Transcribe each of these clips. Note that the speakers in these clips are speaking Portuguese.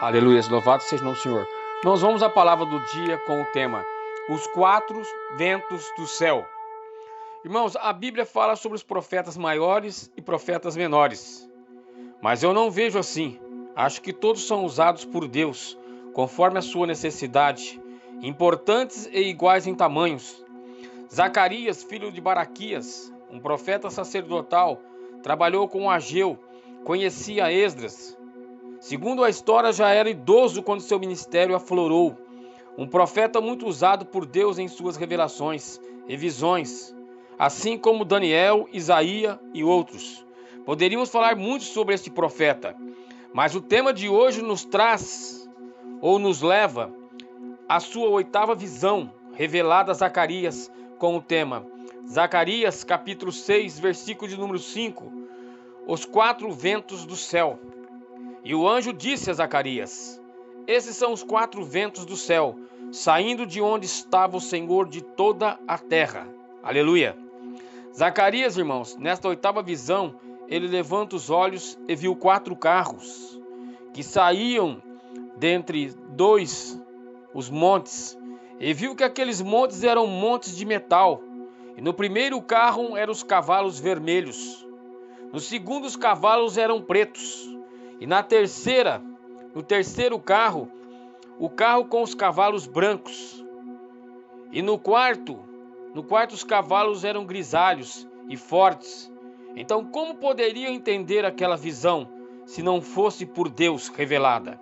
Aleluia, louvado seja o nome do Senhor. Nós vamos à palavra do dia com o tema Os Quatro Ventos do Céu. Irmãos, a Bíblia fala sobre os profetas maiores e profetas menores. Mas eu não vejo assim. Acho que todos são usados por Deus, conforme a sua necessidade, importantes e iguais em tamanhos. Zacarias, filho de Baraquias, um profeta sacerdotal, trabalhou com Ageu, conhecia Esdras. Segundo a história, já era idoso quando seu ministério aflorou. Um profeta muito usado por Deus em suas revelações e visões, assim como Daniel, Isaías e outros. Poderíamos falar muito sobre este profeta, mas o tema de hoje nos traz, ou nos leva, à sua oitava visão, revelada a Zacarias, com o tema Zacarias, capítulo 6, versículo de número 5, os quatro ventos do céu. E o anjo disse a Zacarias: esses são os quatro ventos do céu, saindo de onde estava o Senhor de toda a terra. Aleluia! Zacarias, irmãos, nesta oitava visão, ele levanta os olhos e viu quatro carros que saíam dentre os montes, e viu que aqueles montes eram montes de metal. E no primeiro carro eram os cavalos vermelhos, no segundo os cavalos eram pretos, e no terceiro carro, o carro com os cavalos brancos. E no quarto os cavalos eram grisalhos e fortes. Então, como poderiam entender aquela visão, se não fosse por Deus revelada?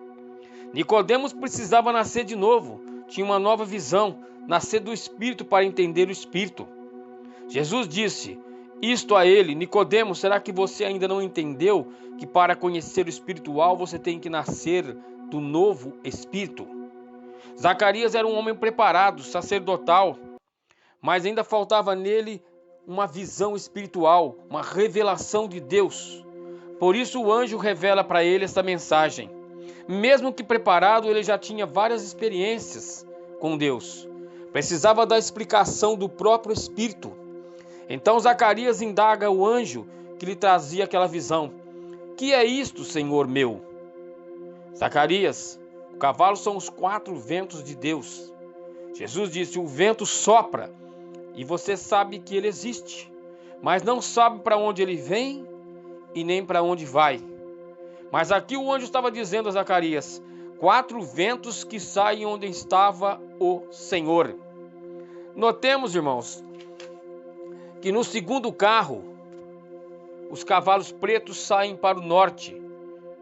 Nicodemos precisava nascer de novo, tinha uma nova visão, nascer do Espírito para entender o Espírito. Jesus disse isto a ele: Nicodemos, será que você ainda não entendeu que para conhecer o espiritual você tem que nascer do novo Espírito? Zacarias era um homem preparado, sacerdotal, mas ainda faltava nele uma visão espiritual, uma revelação de Deus. Por isso o anjo revela para ele esta mensagem. Mesmo que preparado, ele já tinha várias experiências com Deus. Precisava da explicação do próprio Espírito. Então Zacarias indaga o anjo que lhe trazia aquela visão: que é isto, Senhor meu? Zacarias, o cavalo são os quatro ventos de Deus. Jesus disse: o vento sopra e você sabe que ele existe, mas não sabe para onde ele vem e nem para onde vai. Mas aqui o anjo estava dizendo a Zacarias: quatro ventos que saem onde estava o Senhor. Notemos, irmãos, que no segundo carro, os cavalos pretos saem para o norte,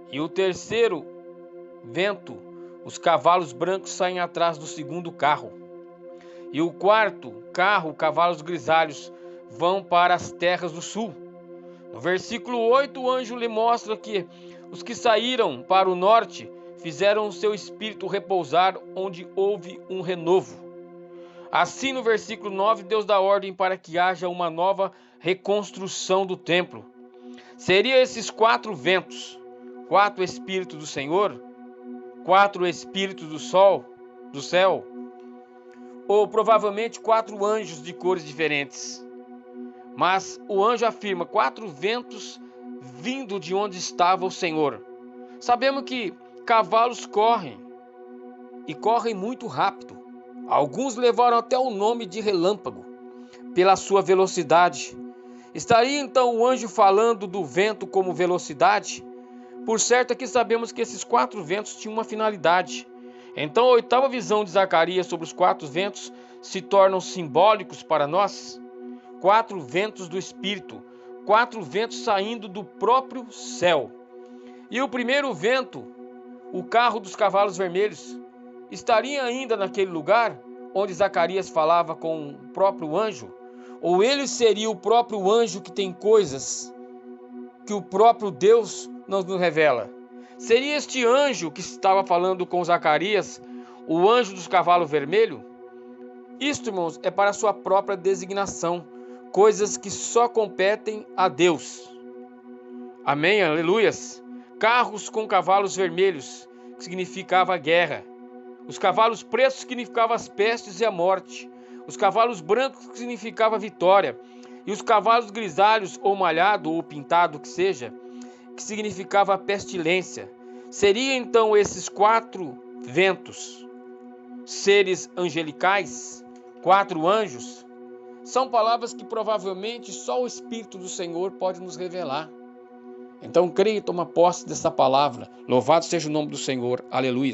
e o terceiro vento, os cavalos brancos saem atrás do segundo carro. E o quarto carro, cavalos grisalhos, vão para as terras do sul. No versículo 8, o anjo lhe mostra que os que saíram para o norte fizeram o seu espírito repousar onde houve um renovo. Assim, no versículo 9, Deus dá ordem para que haja uma nova reconstrução do templo. Seriam esses quatro ventos, quatro espíritos do Senhor, quatro espíritos do céu, ou provavelmente quatro anjos de cores diferentes. Mas o anjo afirma quatro ventos vindo de onde estava o Senhor. Sabemos que cavalos correm, e correm muito rápido. Alguns levaram até o nome de relâmpago, pela sua velocidade. Estaria então o anjo falando do vento como velocidade? Por certo, aqui sabemos que esses quatro ventos tinham uma finalidade. Então a oitava visão de Zacarias sobre os quatro ventos se tornam simbólicos para nós. Quatro ventos do Espírito, quatro ventos saindo do próprio céu. E o primeiro vento, o carro dos cavalos vermelhos, estaria ainda naquele lugar onde Zacarias falava com o próprio anjo? Ou ele seria o próprio anjo que tem coisas que o próprio Deus nos revela? Seria este anjo que estava falando com Zacarias o anjo dos cavalos vermelhos? Isto, irmãos, é para a sua própria designação, coisas que só competem a Deus. Amém, aleluias. Carros com cavalos vermelhos, que significava a guerra. Os cavalos pretos significavam as pestes e a morte. Os cavalos brancos que significava a vitória. E os cavalos grisalhos, ou malhado, ou pintado, que seja, que significava a pestilência. Seria então esses 4 ventos seres angelicais? 4 anjos? São palavras que provavelmente só o Espírito do Senhor pode nos revelar. Então creia e toma posse dessa palavra. Louvado seja o nome do Senhor. Aleluia.